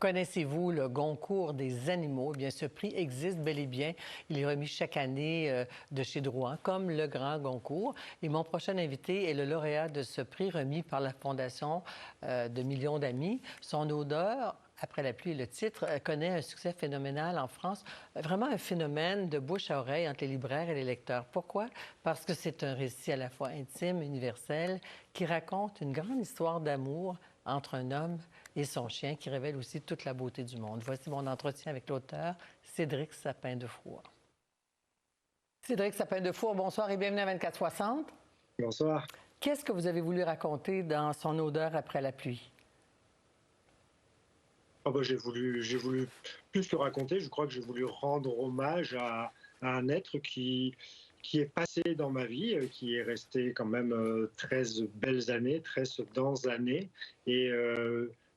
Connaissez-vous le Goncourt des animaux? Eh bien, ce prix existe bel et bien. Il est remis chaque année de chez Drouin, comme le Grand Goncourt. Et mon prochain invité est le lauréat de ce prix remis par la Fondation de Millions d'amis. Son odeur, après la pluie, le titre connaît un succès phénoménal en France. Vraiment un phénomène de bouche à oreille entre les libraires et les lecteurs. Pourquoi? Parce que c'est un récit à la fois intime, universel, qui raconte une grande histoire d'amour entre un homme et son chien, qui révèle aussi toute la beauté du monde. Voici mon entretien avec l'auteur Cédric Sapin-Defour. Cédric Sapin-Defour, bonsoir et bienvenue à 24/60. Bonsoir. Qu'est-ce que vous avez voulu raconter dans Son odeur après la pluie? J'ai voulu plus que raconter, je crois que j'ai voulu rendre hommage à un être qui est passé dans ma vie, qui est resté quand même 13 belles années, 13 denses années. Et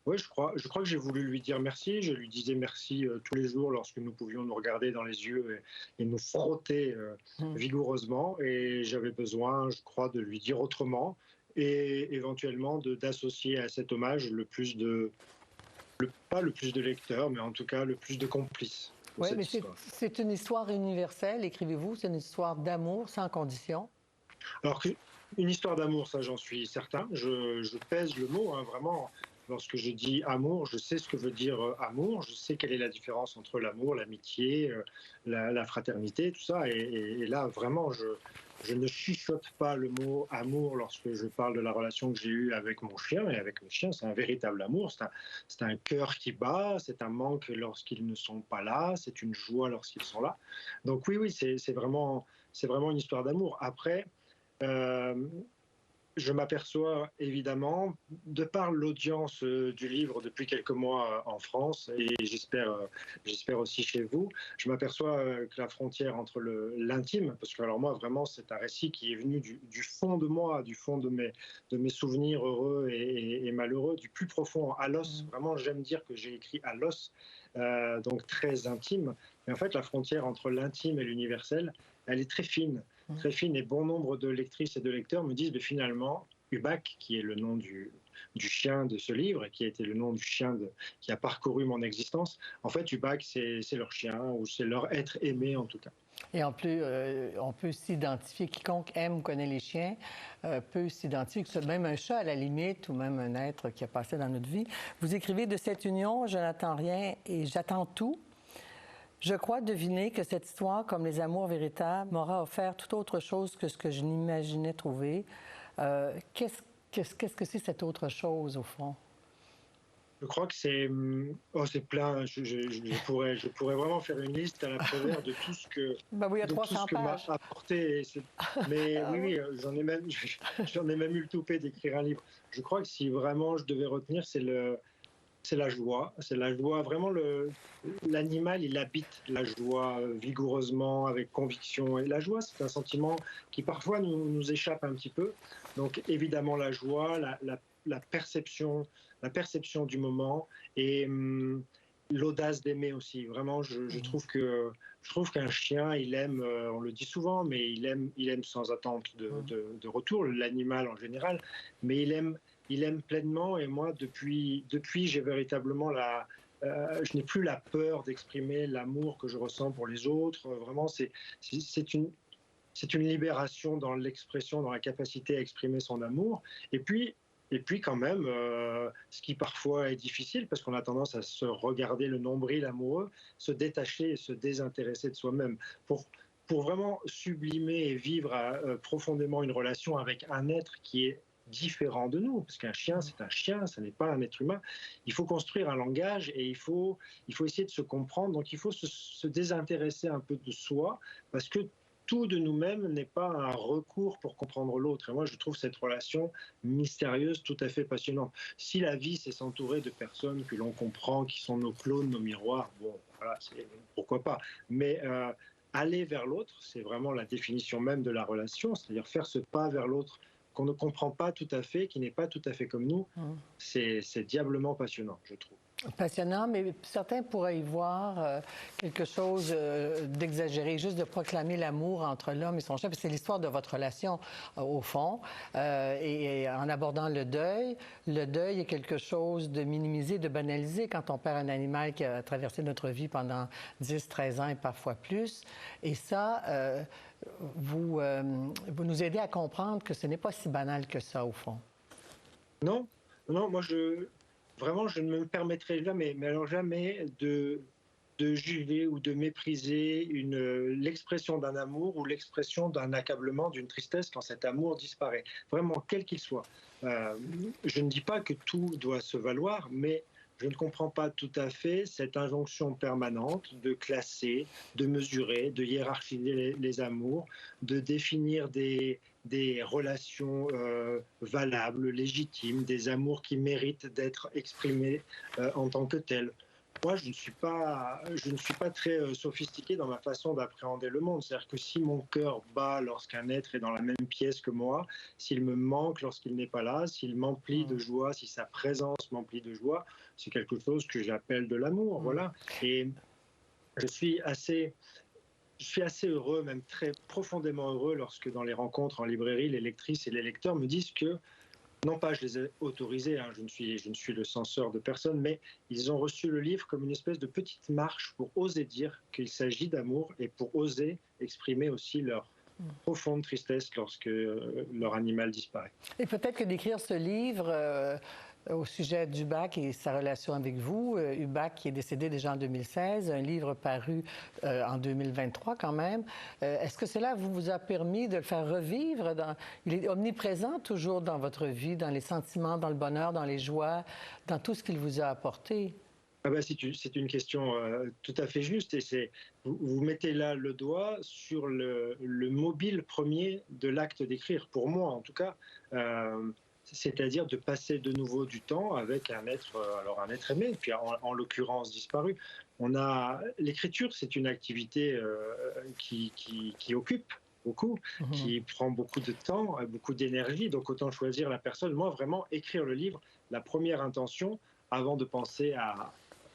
ouais, je crois que j'ai voulu lui dire merci. Je lui disais merci tous les jours lorsque nous pouvions nous regarder dans les yeux et nous frotter vigoureusement. Et j'avais besoin, je crois, de lui dire autrement et éventuellement d'associer à cet hommage pas le plus de lecteurs, mais en tout cas le plus de complices. Oui, mais c'est une histoire universelle, écrivez-vous, c'est une histoire d'amour sans condition. Alors, une histoire d'amour, ça j'en suis certain. Je pèse le mot, hein, vraiment. Lorsque je dis amour, je sais ce que veut dire amour, je sais quelle est la différence entre l'amour, l'amitié, la fraternité, tout ça. Et là, vraiment, je ne chuchote pas le mot amour lorsque je parle de la relation que j'ai eue avec mon chien. Et avec le chien, c'est un véritable amour, c'est un cœur qui bat, c'est un manque lorsqu'ils ne sont pas là, c'est une joie lorsqu'ils sont là. Donc oui, c'est vraiment une histoire d'amour. Après, euh, je m'aperçois évidemment, de par l'audience du livre depuis quelques mois en France, et j'espère aussi chez vous, je m'aperçois que la frontière entre l'intime, parce que alors moi vraiment c'est un récit qui est venu du fond de moi, du fond de mes souvenirs heureux et malheureux, du plus profond à l'os. Vraiment j'aime dire que j'ai écrit à l'os, donc très intime. Mais en fait la frontière entre l'intime et l'universel, elle est très fine. Très fine, et bon nombre de lectrices et de lecteurs me disent, mais finalement, Hubac, qui est le nom du chien de ce livre, et qui a été le nom du chien qui a parcouru mon existence, en fait, Hubac, c'est leur chien, ou c'est leur être aimé en tout cas. Et en plus, on peut s'identifier, quiconque aime ou connaît les chiens peut s'identifier, même un chat à la limite, ou même un être qui a passé dans notre vie. Vous écrivez de cette union, je n'attends rien et j'attends tout. Je crois deviner que cette histoire, comme les amours véritables, m'aura offert tout autre chose que ce que je n'imaginais trouver. Qu'est-ce que c'est cette autre chose, au fond? Je crois que c'est plein. Je pourrais vraiment faire une liste à la Prévert de tout ce que, Oui, il y a 300 m'a pages. apporté. Mais oui, j'en ai même eu le toupet d'écrire un livre. Je crois que si vraiment je devais retenir, c'est la joie. C'est la joie. Vraiment, l'animal, il habite la joie vigoureusement, avec conviction. Et la joie, c'est un sentiment qui parfois nous échappe un petit peu. Donc, évidemment, la joie, la perception du moment et l'audace d'aimer aussi. Vraiment, je trouve qu'un chien, il aime, on le dit souvent, mais il aime sans attente de retour, l'animal en général, mais il aime pleinement. Et moi, depuis j'ai véritablement je n'ai plus la peur d'exprimer l'amour que je ressens pour les autres. Vraiment, c'est une libération dans l'expression, dans la capacité à exprimer son amour. Et puis quand même, ce qui parfois est difficile, parce qu'on a tendance à se regarder le nombril amoureux, se détacher et se désintéresser de soi-même pour vraiment sublimer et vivre profondément une relation avec un être qui est différent de nous, parce qu'un chien, c'est un chien, ça n'est pas un être humain. Il faut construire un langage et il faut essayer de se comprendre. Donc il faut se désintéresser un peu de soi, parce que tout de nous-mêmes n'est pas un recours pour comprendre l'autre. Et moi, je trouve cette relation mystérieuse tout à fait passionnante. Si la vie, c'est s'entourer de personnes que l'on comprend, qui sont nos clones, nos miroirs, bon, voilà, pourquoi pas. Mais aller vers l'autre, c'est vraiment la définition même de la relation, c'est-à-dire faire ce pas vers l'autre qu'on ne comprend pas tout à fait, qui n'est pas tout à fait comme nous, c'est diablement passionnant, je trouve. Passionnant, mais certains pourraient y voir quelque chose d'exagéré, juste de proclamer l'amour entre l'homme et son chien. C'est l'histoire de votre relation, au fond. Et en abordant le deuil est quelque chose de minimisé, de banalisé quand on perd un animal qui a traversé notre vie pendant 10, 13 ans et parfois plus. Et ça, vous nous aidez à comprendre que ce n'est pas si banal que ça, au fond. Non, non, moi vraiment, je ne me permettrai jamais, mais alors jamais de juger ou de mépriser l'expression d'un amour ou l'expression d'un accablement, d'une tristesse quand cet amour disparaît. Vraiment, quel qu'il soit. Je ne dis pas que tout doit se valoir, mais je ne comprends pas tout à fait cette injonction permanente de classer, de mesurer, de hiérarchiser les amours, de définir des relations valables, légitimes, des amours qui méritent d'être exprimés en tant que tels. Moi, je ne suis pas très sophistiqué dans ma façon d'appréhender le monde. C'est-à-dire que si mon cœur bat lorsqu'un être est dans la même pièce que moi, s'il me manque lorsqu'il n'est pas là, s'il m'emplit de joie, si sa présence m'emplit de joie, c'est quelque chose que j'appelle de l'amour. Voilà. Et je suis assez heureux, même très profondément heureux, lorsque dans les rencontres en librairie, les lectrices et les lecteurs me disent que, non pas je les ai autorisés, hein, je ne suis le censeur de personne, mais ils ont reçu le livre comme une espèce de petite marche pour oser dire qu'il s'agit d'amour et pour oser exprimer aussi leur profonde tristesse lorsque leur animal disparaît. Et peut-être que d'écrire ce livre au sujet d'Hubac et sa relation avec vous, Hubac qui est décédé déjà en 2016, un livre paru en 2023 quand même. Est-ce que cela vous a permis de le faire revivre? Il est omniprésent toujours dans votre vie, dans les sentiments, dans le bonheur, dans les joies, dans tout ce qu'il vous a apporté. Ah ben, c'est une question tout à fait juste et vous mettez là le doigt sur le mobile premier de l'acte d'écrire, pour moi en tout cas, c'est-à-dire de passer de nouveau du temps avec un être, alors un être aimé, puis en l'occurrence disparu. L'écriture, c'est une activité qui occupe beaucoup, qui prend beaucoup de temps, beaucoup d'énergie, donc autant choisir la personne. Moi, vraiment, écrire le livre, la première intention, avant de penser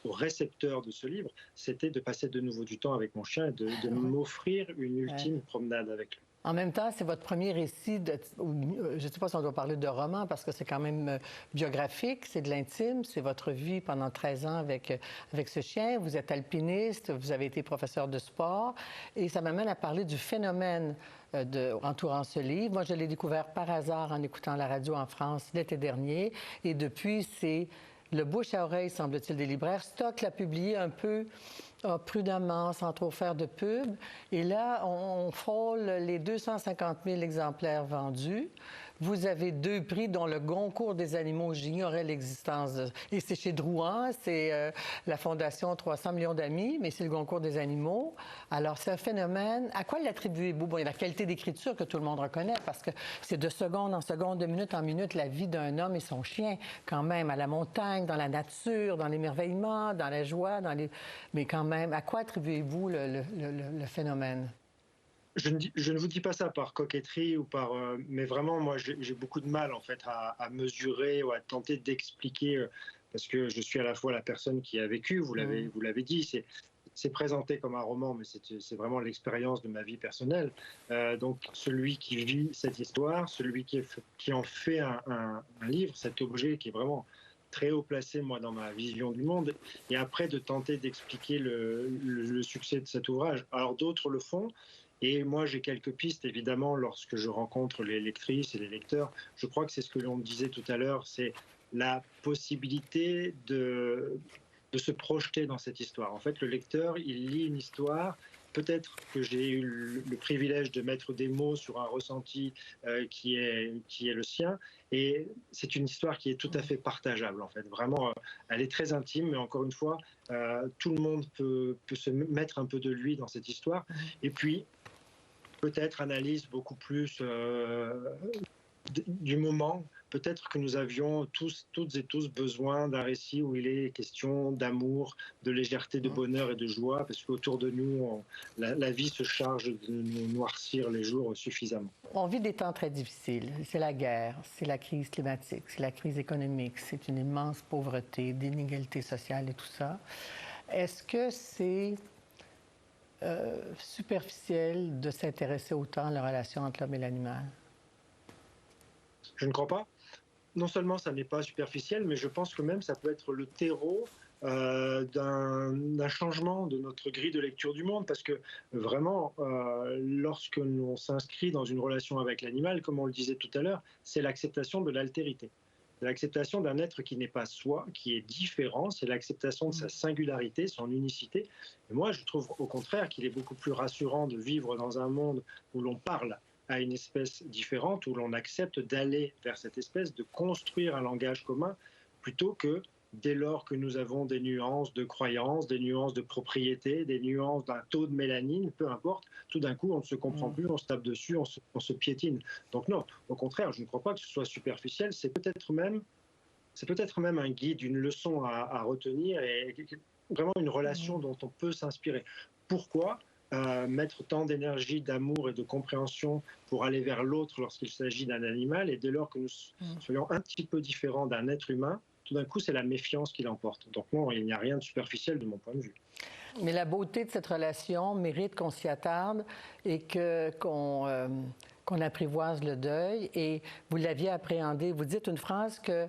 au récepteur de ce livre, c'était de passer de nouveau du temps avec mon chien et de m'offrir une ultime promenade avec lui. En même temps, c'est votre premier récit, je ne sais pas si on doit parler de roman, parce que c'est quand même biographique, c'est de l'intime, c'est votre vie pendant 13 ans avec ce chien. Vous êtes alpiniste, vous avez été professeur de sport, et ça m'amène à parler du phénomène entourant ce livre. Moi, je l'ai découvert par hasard en écoutant la radio en France l'été dernier, et depuis, c'est le bouche à oreille, semble-t-il, des libraires. Stock l'a publié un peu prudemment, sans trop faire de pub. Et là, on frôle les 250 000 exemplaires vendus. Vous avez 2 prix, dont le Goncourt des animaux. J'ignorais l'existence. Et c'est chez Drouin, c'est la Fondation 300 millions d'amis, mais c'est le Goncourt des animaux. Alors, c'est un phénomène. À quoi l'attribuez-vous? Bon, il y a la qualité d'écriture que tout le monde reconnaît, parce que c'est de seconde en seconde, de minute en minute, la vie d'un homme et son chien, quand même, à la montagne, dans la nature, dans l'émerveillement, dans la joie, mais quand même, à quoi attribuez-vous le phénomène? Je ne vous dis pas ça par coquetterie ou mais vraiment, moi, j'ai beaucoup de mal en fait à mesurer ou à tenter d'expliquer parce que je suis à la fois la personne qui a vécu. Vous l'avez dit, c'est présenté comme un roman, mais c'est vraiment l'expérience de ma vie personnelle. Donc, celui qui vit cette histoire, celui qui en fait un livre, cet objet qui est vraiment très haut placé, moi, dans ma vision du monde, et après de tenter d'expliquer le succès de cet ouvrage. Alors, d'autres le font. Et moi, j'ai quelques pistes, évidemment, lorsque je rencontre les lectrices et les lecteurs. Je crois que c'est ce que l'on disait tout à l'heure, c'est la possibilité de se projeter dans cette histoire. En fait, le lecteur, il lit une histoire. Peut-être que j'ai eu le privilège de mettre des mots sur un ressenti qui est le sien. Et c'est une histoire qui est tout à fait partageable, en fait. Vraiment, elle est très intime, mais encore une fois, tout le monde peut se mettre un peu de lui dans cette histoire. Et puis, peut-être analyse beaucoup plus du moment peut-être que nous avions toutes et tous besoin d'un récit où il est question d'amour, de légèreté, de bonheur et de joie, parce qu'autour de nous, la vie se charge de nous noircir les jours suffisamment. On vit des temps très difficiles. C'est la guerre, c'est la crise climatique, c'est la crise économique, c'est une immense pauvreté, d'inégalité sociale et tout ça. Est-ce que c'est superficiel de s'intéresser autant à la relation entre l'homme et l'animal? Je ne crois pas. Non seulement ça n'est pas superficiel, mais je pense que même ça peut être le terreau d'un changement de notre grille de lecture du monde, parce que vraiment, lorsque l'on s'inscrit dans une relation avec l'animal, comme on le disait tout à l'heure, c'est l'acceptation de l'altérité. C'est l'acceptation d'un être qui n'est pas soi, qui est différent, c'est l'acceptation de sa singularité, son unicité. Et moi, je trouve au contraire qu'il est beaucoup plus rassurant de vivre dans un monde où l'on parle à une espèce différente, où l'on accepte d'aller vers cette espèce, de construire un langage commun, plutôt que dès lors que nous avons des nuances de croyances, des nuances de propriété, des nuances d'un taux de mélanine, peu importe, tout d'un coup on ne se comprend plus, on se tape dessus, on se piétine. Donc non, au contraire, je ne crois pas que ce soit superficiel, c'est peut-être même un guide, une leçon à retenir, et vraiment une relation dont on peut s'inspirer. Pourquoi mettre tant d'énergie, d'amour et de compréhension pour aller vers l'autre lorsqu'il s'agit d'un animal, et dès lors que nous soyons un petit peu différents d'un être humain, tout d'un coup, c'est la méfiance qui l'emporte. Donc non, il n'y a rien de superficiel de mon point de vue. Mais la beauté de cette relation mérite qu'on s'y attarde et qu'on apprivoise le deuil. Et vous l'aviez appréhendé. Vous dites une phrase que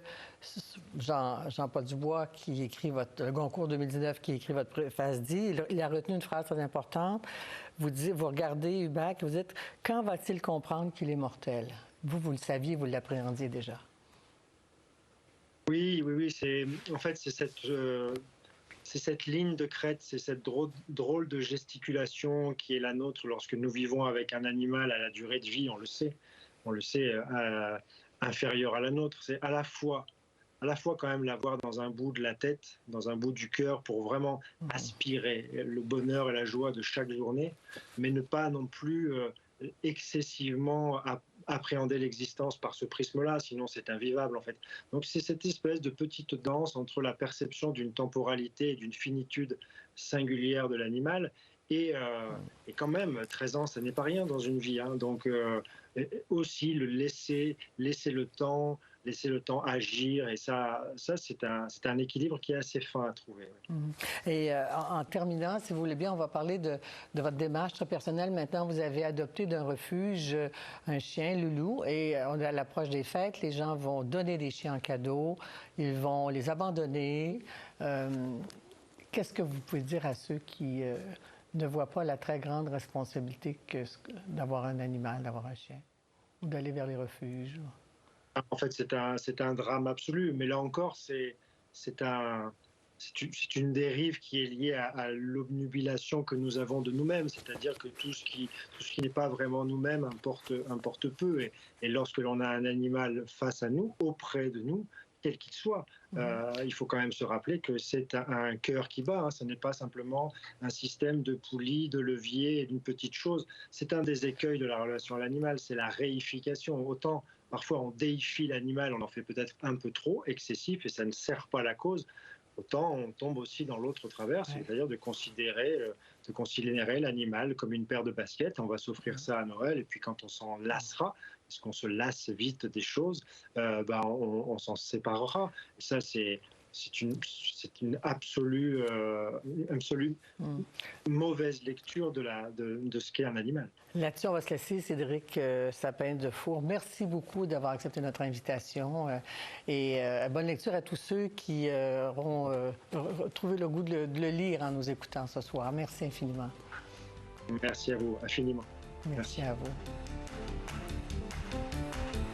Jean-Paul Dubois, qui écrit le Goncourt 2019, qui écrit votre préface, dit. Il a retenu une phrase très importante. Vous regardez Hubert et vous dites « Quand va-t-il comprendre qu'il est mortel ?» Vous le saviez, vous l'appréhendiez déjà. Oui, en fait, c'est cette ligne de crête, c'est cette drôle de gesticulation qui est la nôtre lorsque nous vivons avec un animal à la durée de vie, on le sait, inférieure à la nôtre. C'est à la fois quand même l'avoir dans un bout de la tête, dans un bout du cœur, pour vraiment aspirer le bonheur et la joie de chaque journée, mais ne pas non plus excessivement appréhender l'existence par ce prisme-là, sinon c'est invivable en fait. Donc c'est cette espèce de petite danse entre la perception d'une temporalité et d'une finitude singulière de l'animal, et quand même 13 ans, ça n'est pas rien dans une vie, hein. Donc aussi le laisser le temps agir, et ça c'est un équilibre qui est assez fin à trouver. Et en terminant, si vous voulez bien, on va parler de votre démarche très personnelle. Maintenant, vous avez adopté d'un refuge un chien, Loulou, et on est à l'approche des fêtes. Les gens vont donner des chiens en cadeau, ils vont les abandonner. Qu'est-ce que vous pouvez dire à ceux qui ne voient pas la très grande responsabilité que d'avoir un animal, d'avoir un chien, ou d'aller vers les refuges? En fait, c'est un drame absolu, mais là encore, c'est une dérive qui est liée à l'obnubilation que nous avons de nous-mêmes, c'est-à-dire que tout ce qui n'est pas vraiment nous-mêmes importe peu, et lorsque l'on a un animal face à nous, auprès de nous, quel qu'il soit, il faut quand même se rappeler que c'est un cœur qui bat, hein. Ce n'est pas simplement un système de poulies, de levier et d'une petite chose. C'est un des écueils de la relation à l'animal, c'est la réification. Autant parfois on déifie l'animal, on en fait peut-être un peu trop, excessif, et ça ne sert pas la cause. Autant on tombe aussi dans l'autre travers, c'est-à-dire de considérer l'animal comme une paire de baskets. On va s'offrir ça à Noël, et puis quand on s'en lassera, parce qu'on se lasse vite des choses, on s'en séparera. Et ça, c'est une absolue mauvaise lecture de ce qu'est un animal. Là-dessus, on va se laisser. Cédric Sapin-Defour, merci beaucoup d'avoir accepté notre invitation. Et bonne lecture à tous ceux qui auront trouvé le goût de le lire en nous écoutant ce soir. Merci infiniment. Merci à vous, infiniment. Merci à vous.